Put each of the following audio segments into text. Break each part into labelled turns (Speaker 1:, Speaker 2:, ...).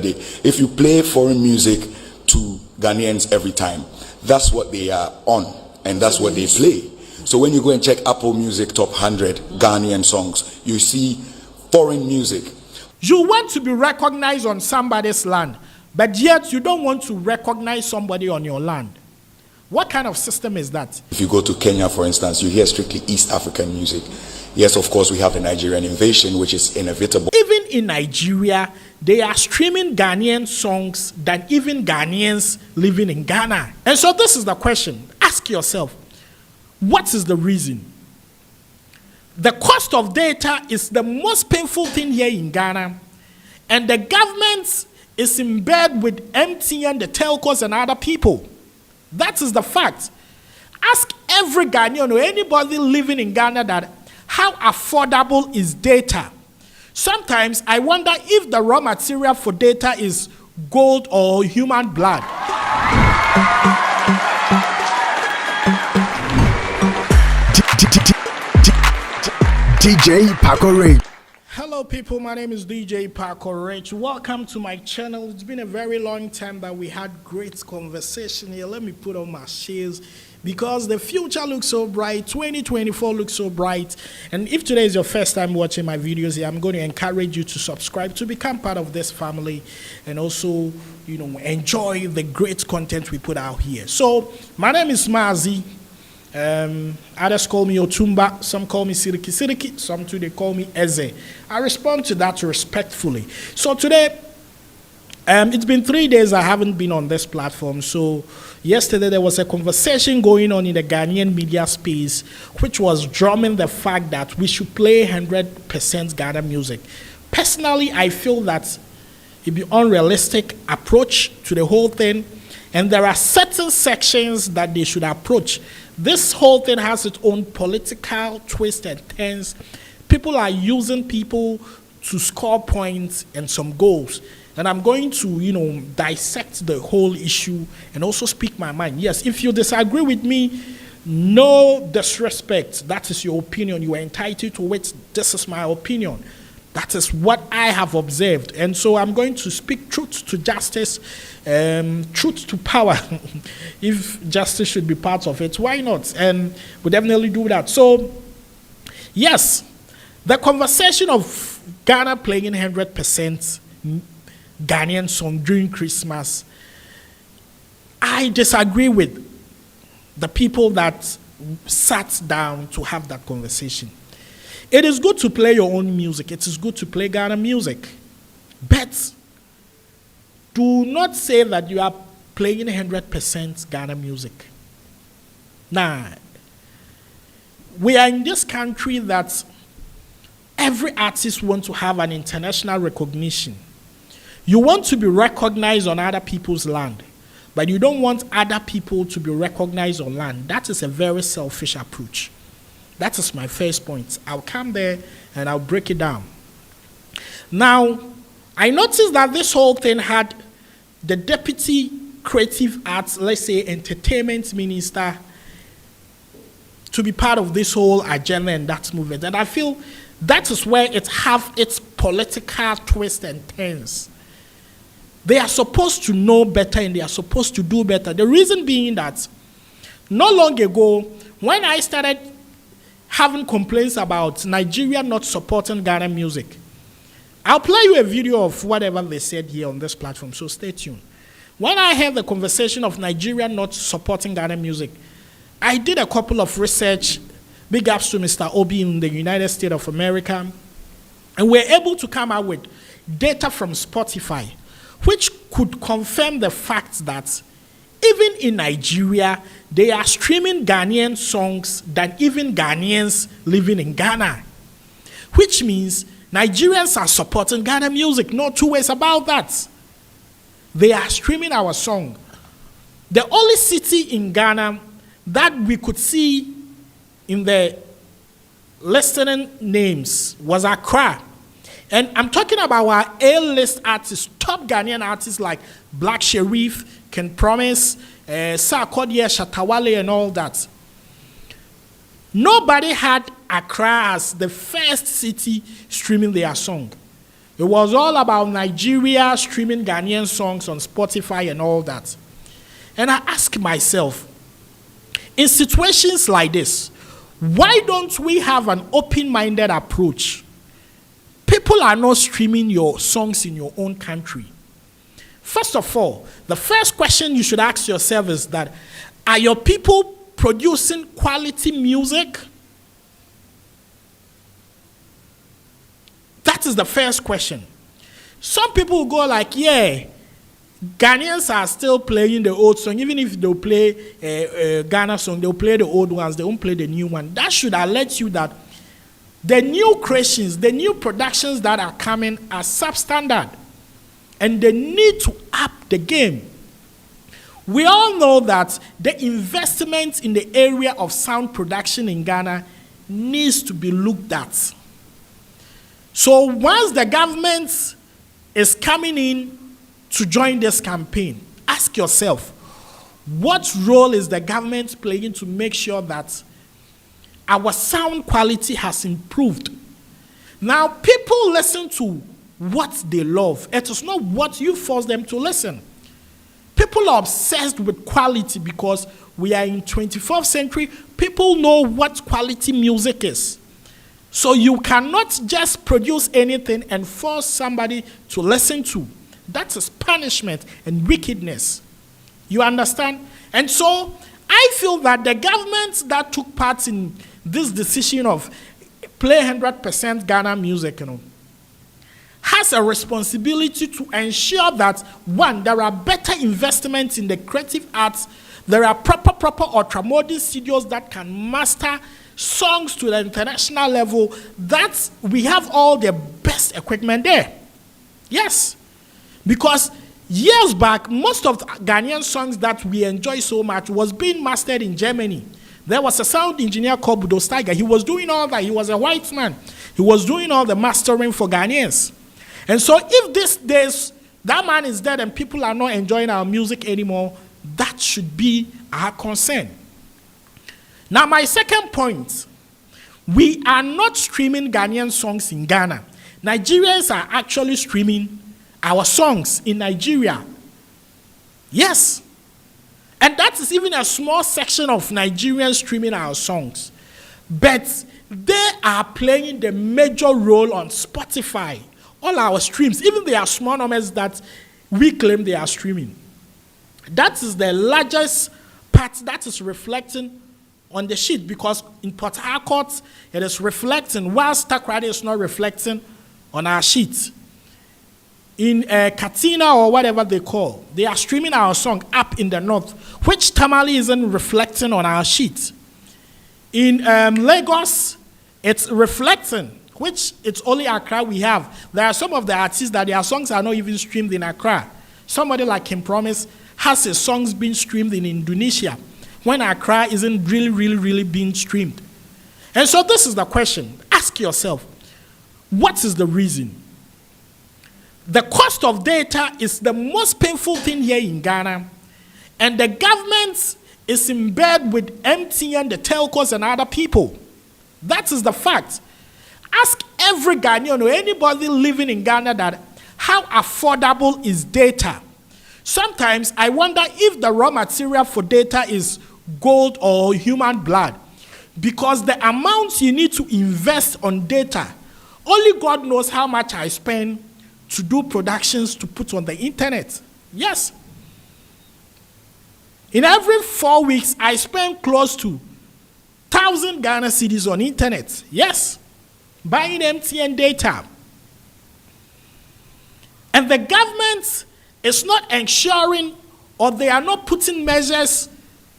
Speaker 1: If you play foreign music to Ghanaians every time, that's what they are on and that's what they play. So when you go and check Apple Music Top 100 Ghanaian songs, you see foreign music.
Speaker 2: You want to be recognized on somebody's land, but yet you don't want to recognize somebody on your land. What kind of system is that?
Speaker 1: If you go to Kenya, for instance, you hear strictly East African music. Yes, of course, we have the Nigerian invasion, which is inevitable.
Speaker 2: Even in Nigeria, they are streaming Ghanaian songs than even Ghanaians living in Ghana. And so this is the question. Ask yourself, what is the reason? The cost of data is the most painful thing here in Ghana. And the government is in bed with MTN, the telcos, and other people. That is the fact. Ask every Ghanaian or anybody living in Ghana that how affordable is data. Sometimes I wonder if the raw material for data is gold or human blood.
Speaker 3: DJ Paco Ray.
Speaker 2: Hello people, my name is DJ Paco Rich. Welcome to my channel. It's been a very long time that we had great conversation here. Let me put on my shades because the future looks so bright. 2024 looks so bright. And if today is your first time watching my videos here, I'm going to encourage you to subscribe to become part of this family and also, enjoy the great content we put out here. So my name is Mazi. Others call me Otumba, some call me Siriki, some too they call me Eze. I respond to that respectfully. So today, it's been 3 days I haven't been on this platform. So yesterday there was a conversation going on in the Ghanaian media space, which was drumming the fact that we should play 100% Ghana music. Personally, I feel that it'd be unrealistic approach to the whole thing, and there are certain sections that they should approach. This whole thing has its own political twist and turns. People are using people to score points and some goals. And I'm going to, dissect the whole issue and also speak my mind. Yes, if you disagree with me, no disrespect. That is your opinion. You are entitled to it. This is my opinion. That is what I have observed. And so I'm going to speak truth to justice, truth to power. If justice should be part of it, why not? And we'll definitely do that. So, yes, the conversation of Ghana playing 100% Ghanaian song during Christmas, I disagree with the people that sat down to have that conversation. It is good to play your own music. It is good to play Ghana music. But do not say that you are playing 100% Ghana music. Nah. We are in this country that every artist wants to have an international recognition. You want to be recognized on other people's land, but you don't want other people to be recognized on land. That is a very selfish approach. That is my first point. I'll come there and I'll break it down. Now, I noticed that this whole thing had the deputy creative arts, let's say entertainment minister, to be part of this whole agenda and that movement. And I feel that is where it have its political twists and turns. They are supposed to know better and they are supposed to do better. The reason being that not long ago, when I started having complaints about Nigeria not supporting Ghana music, I'll play you a video of whatever they said here on this platform, so stay tuned. When I heard the conversation of Nigeria not supporting Ghana music, I did a couple of research, big ups to Mr. Obi in the United States of America, and we're able to come out with data from Spotify, which could confirm the fact that even in Nigeria, they are streaming Ghanaian songs than even Ghanaians living in Ghana. Which means Nigerians are supporting Ghana music. No two ways about that. They are streaming our song. The only city in Ghana that we could see in the listening names was Accra. And I'm talking about our A-list artists, top Ghanaian artists like Black Sherif, Can Promise, Sarkodie, Shatawale, and all that. Nobody had Accra as the first city streaming their song. It was all about Nigeria streaming Ghanaian songs on Spotify and all that. And I ask myself, in situations like this, why don't we have an open-minded approach? People are not streaming your songs in your own country. First of all, the first question you should ask yourself is that, are your people producing quality music? That is the first question. Some people will go like, yeah, Ghanaians are still playing the old song. Even if they'll play a Ghana song, they'll play the old ones. They won't play the new one. That should alert you that the new creations, the new productions that are coming are substandard. And they need to up the game. We all know that the investment in the area of sound production in Ghana needs to be looked at. So once the government is coming in to join this campaign, ask yourself, what role is the government playing to make sure that our sound quality has improved? Now, people listen to what they love. It is not what you force them to listen. People are obsessed with quality because we are in 24th century. People know what quality music is. So you cannot just produce anything and force somebody to listen to. That is punishment and wickedness. You understand? And so I feel that the government that took part in this decision of play 100% Ghana music, has a responsibility to ensure that, one, there are better investments in the creative arts. There are proper ultramodern studios that can master songs to the international level, that we have all the best equipment there. Yes. Because years back, most of the Ghanaian songs that we enjoy so much was being mastered in Germany. There was a sound engineer called Budo Steiger. He was doing all that. He was a white man. He was doing all the mastering for Ghanaians. And so if these days that man is dead and people are not enjoying our music anymore, that should be our concern. Now, my second point, we are not streaming Ghanaian songs in Ghana. Nigerians are actually streaming our songs in Nigeria. Yes. And that is even a small section of Nigerians streaming our songs. But they are playing the major role on Spotify. All our streams, even they are small numbers that we claim they are streaming. That is the largest part that is reflecting on the sheet, because in Port Harcourt, it is reflecting, whilst Takoradi is not reflecting on our sheet. In Katina or whatever they call, they are streaming our song up in the north, which Tamale isn't reflecting on our sheet. In Lagos, it's reflecting, which it's only Accra we have. There are some of the artists that their songs are not even streamed in Accra. Somebody like Kim Promise has his songs being streamed in Indonesia, when Accra isn't really being streamed. And so this is the question. Ask yourself, what is the reason? The cost of data is the most painful thing here in Ghana, and the government is in bed with MTN, the telcos, and other people. That is the fact. Ask every Ghanaian or anybody living in Ghana that how affordable is data. Sometimes I wonder if the raw material for data is gold or human blood, because the amounts you need to invest on data, only God knows how much I spend to do productions to put on the internet. Yes. In every 4 weeks, I spend close to 1,000 Ghana cedis on internet. Yes. Buying MTN data. And the government is not ensuring, or they are not putting measures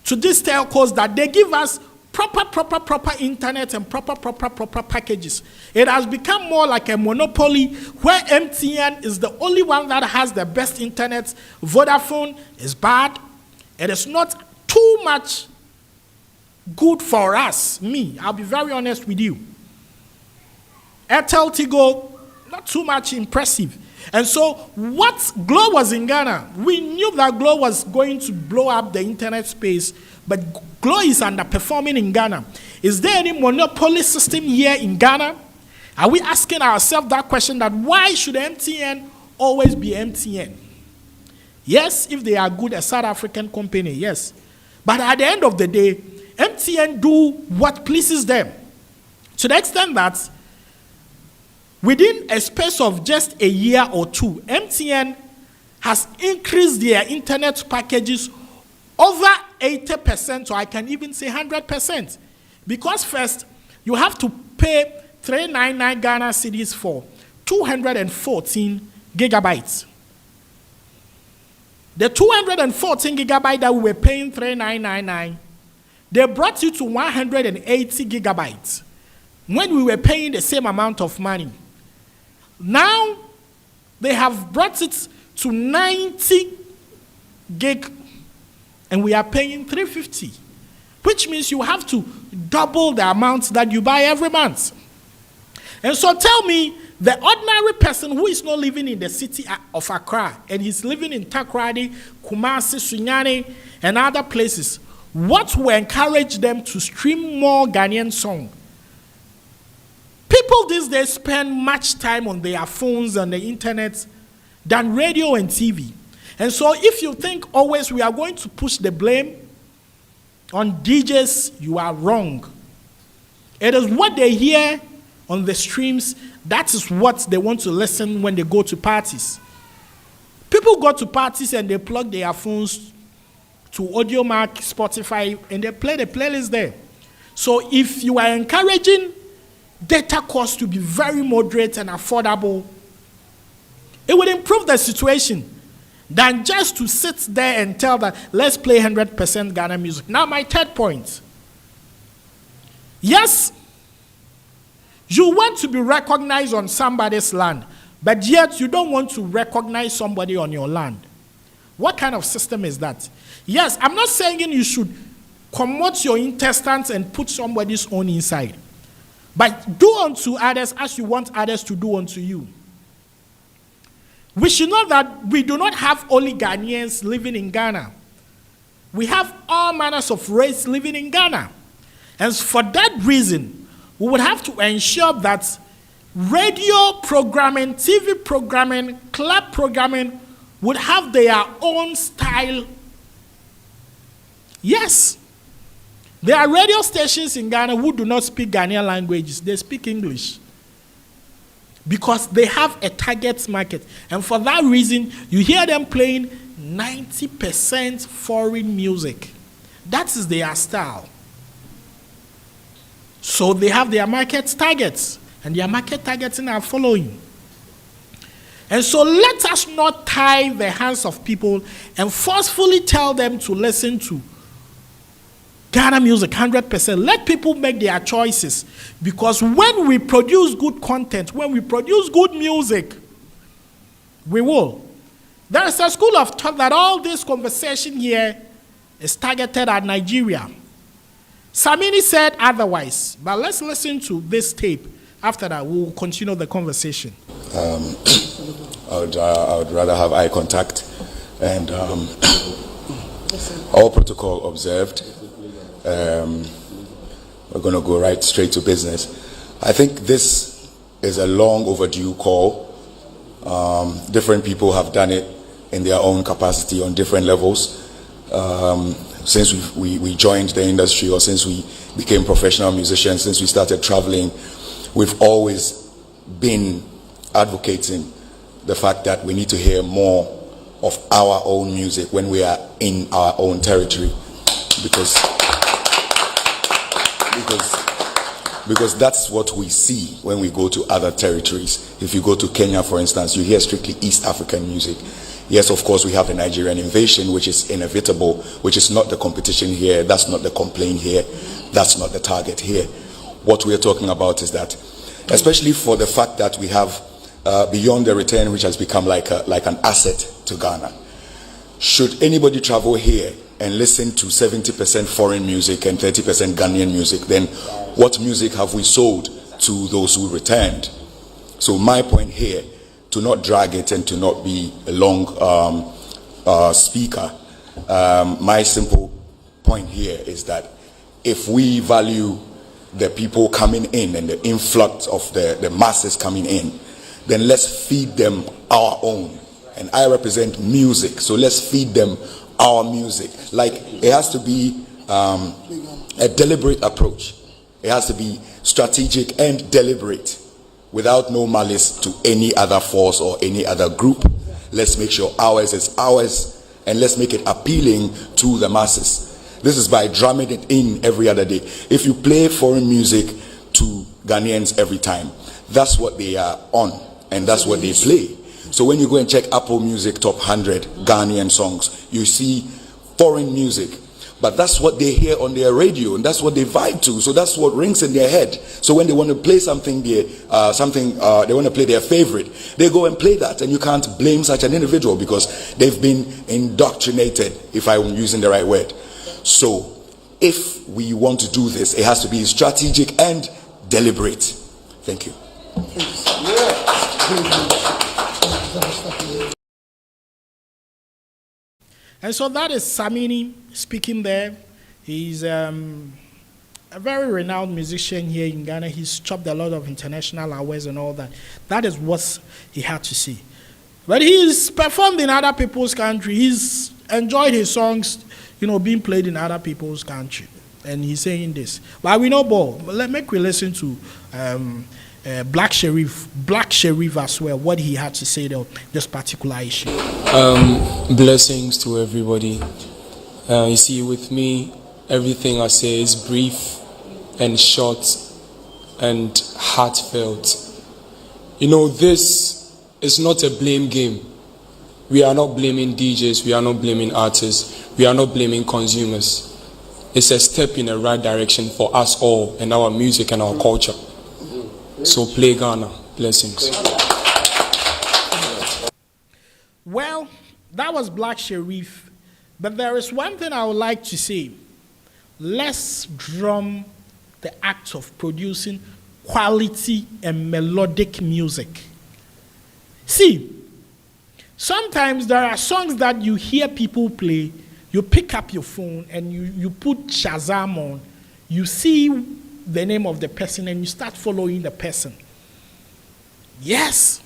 Speaker 2: to these telcos that they give us proper internet and proper packages. It has become more like a monopoly where MTN is the only one that has the best internet. Vodafone is bad. It is not too much good for us. I'll be very honest with you. Airtel Tigo, not too much impressive. And so what Glo was in Ghana, we knew that Glo was going to blow up the internet space, but Glo is underperforming in Ghana. Is there any monopoly system here in Ghana Are we asking ourselves that question, that why should MTN always be MTN? Yes, if they are good, a South African company, yes. But at the end of the day, MTN do what pleases them. To the extent that within a space of just a year or two, MTN has increased their internet packages over 80%, or I can even say 100%. Because first, you have to pay 399 Ghana cedis for 214 gigabytes. The 214 gigabyte that we were paying 3,999, they brought it to 180 gigabytes when we were paying the same amount of money. Now, they have brought it to 90 gig, and we are paying 350, which means you have to double the amount that you buy every month. And so tell me, the ordinary person who is not living in the city of Accra and he's living in Takoradi, Kumasi, Sunyani, and other places, what will encourage them to stream more Ghanaian song? People these days spend much time on their phones and the internet than radio and TV. And so if you think always we are going to push the blame on DJs, you are wrong. It is what they hear on the streams, that is what they want to listen when they go to parties. People go to parties and they plug their phones to AudioMark, Spotify, and they play the playlist there. So if you are encouraging data costs to be very moderate and affordable, it would improve the situation than just to sit there and tell that, let's play 100% Ghana music. Now, my third point. Yes, you want to be recognized on somebody's land, but yet you don't want to recognize somebody on your land. What kind of system is that? Yes, I'm not saying you should commot your intestines and put somebody's own inside, but do unto others as you want others to do unto you. We should know that we do not have only Ghanaians living in Ghana. We have all manners of race living in Ghana. And for that reason, we would have to ensure that radio programming, TV programming, club programming would have their own style. Yes, there are radio stations in Ghana who do not speak Ghanaian languages. They speak English because they have a target market. And for that reason, you hear them playing 90% foreign music. That is their style. So they have their market targets, and their market targeting are following. And so let us not tie the hands of people and forcefully tell them to listen to Ghana music 100%. Let people make their choices, because when we produce good content, when we produce good music, we will. There is a school of thought that all this conversation here is targeted at Nigeria. Samini said otherwise, but let's listen to this tape. After that, we'll continue the conversation.
Speaker 1: I would rather have eye contact and all protocol observed. We're going to go right straight to business. I think this is a long overdue call. Different people have done it in their own capacity on different levels. Since we joined the industry, or since we became professional musicians, since we started traveling, we've always been advocating the fact that we need to hear more of our own music when we are in our own territory, because that's what we see when we go to other territories. If you go to Kenya, for instance, you hear strictly East African music. Yes, of course, we have the Nigerian invasion, which is inevitable, which is not the competition here. That's not the complaint here. That's not the target here. What we are talking about is that, especially for the fact that we have Beyond the Return, which has become like an asset to Ghana. Should anybody travel here and listen to 70% foreign music and 30% Ghanaian music, then what music have we sold to those who returned? So my point here, to not drag it and to not be a long speaker, my simple point here is that if we value the people coming in and the influx of the masses coming in, then let's feed them our own. And I represent music, so let's feed them our music. Like, it has to be a deliberate approach. It has to be strategic and deliberate, without no malice to any other force or any other group. Let's make sure ours is ours, and let's make it appealing to the masses. This is by drumming it in every other day. If you play foreign music to Ghanaians every time, that's what they are on, and that's what they play. So when you go and check Apple Music Top 100 Ghanaian songs, you see foreign music. But that's what they hear on their radio, and that's what they vibe to. So that's what rings in their head. So when they want to play something, they want to play their favorite, they go and play that. And you can't blame such an individual because they've been indoctrinated, if I'm using the right word. So if we want to do this, it has to be strategic and deliberate. Thank you.
Speaker 2: And so that is Samini speaking there. He's a very renowned musician here in Ghana. He's chopped a lot of international awards and all that. That is what he had to say. But he's performed in other people's country. He's enjoyed his songs, being played in other people's country. And he's saying this. But we know Bo. Let me listen to Black Sherif as well, what he had to say on this particular issue.
Speaker 3: Blessings to everybody. You see, with me, everything I say is brief and short and heartfelt. This is not a blame game. We are not blaming DJs, we are not blaming artists, we are not blaming consumers. It's a step in the right direction for us all and our music and our culture. So play Ghana. Blessings.
Speaker 2: Well, that was Black Sherif. But there is one thing I would like to say. Let's drum the act of producing quality and melodic music. See, sometimes there are songs that you hear people play, you pick up your phone and you put Shazam on, you see the name of the person and you start following the person. Yes.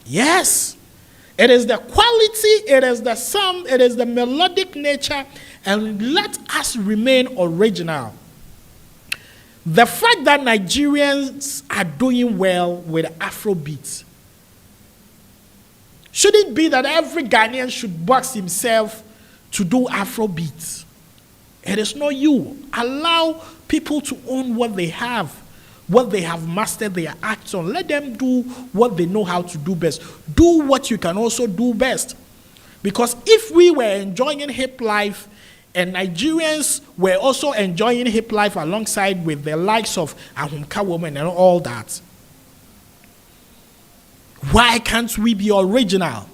Speaker 2: It is the quality, it is the sound, it is the melodic nature, and let us remain original. The fact that Nigerians are doing well with Afrobeats, should it be that every Ghanaian should box himself to do Afrobeats? It is not you. Allow people to own what they have mastered their acts on. Let them do what they know how to do best. Do what you can also do best. Because if we were enjoying hip life and Nigerians were also enjoying hip life alongside with the likes of Ahumka woman and all that, why can't we be original?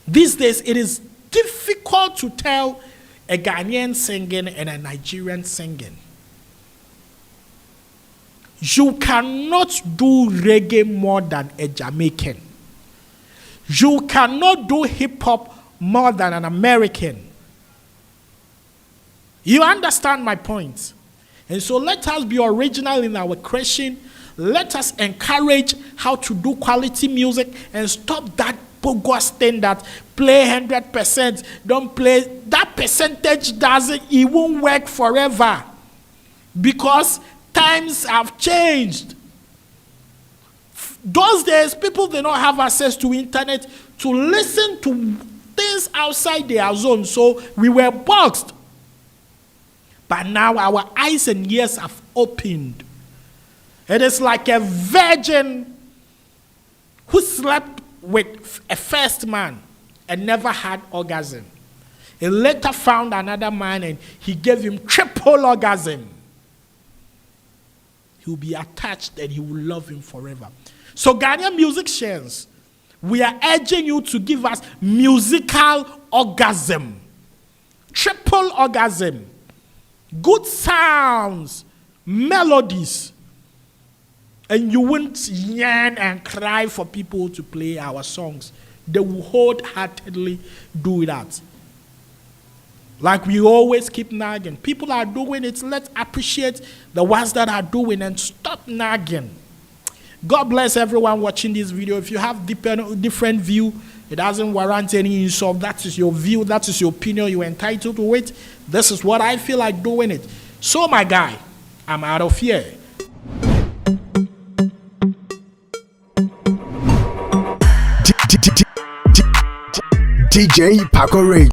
Speaker 2: These days, it is difficult to tell a Ghanaian singing and a Nigerian singing. You cannot do reggae more than a Jamaican. You cannot do hip-hop more than an American. You understand my point? And so let us be original in our creation. Let us encourage how to do quality music and stop that bogus thing that play 100%, don't play. That percentage it won't work forever because times have changed. Those days, people did not have access to internet to listen to things outside their zone, so we were boxed. But now our eyes and ears have opened. It is like a virgin who slept with a first man and never had orgasm. He later found another man and he gave him triple orgasm. He will be attached and he will love him forever. So Ghanaian musicians, we are urging you to give us musical orgasm. Triple orgasm. Good sounds, melodies. And you won't yearn and cry for people to play our songs. They will wholeheartedly do that. Like we always keep nagging. People are doing it. Let's appreciate the ones that are doing and stop nagging. God bless everyone watching this video. If you have different view, it doesn't warrant any insult. That is your view. That is your opinion. You're entitled to it. This is what I feel like doing it. So my guy, I'm out of here.
Speaker 4: DJ Paco Ray.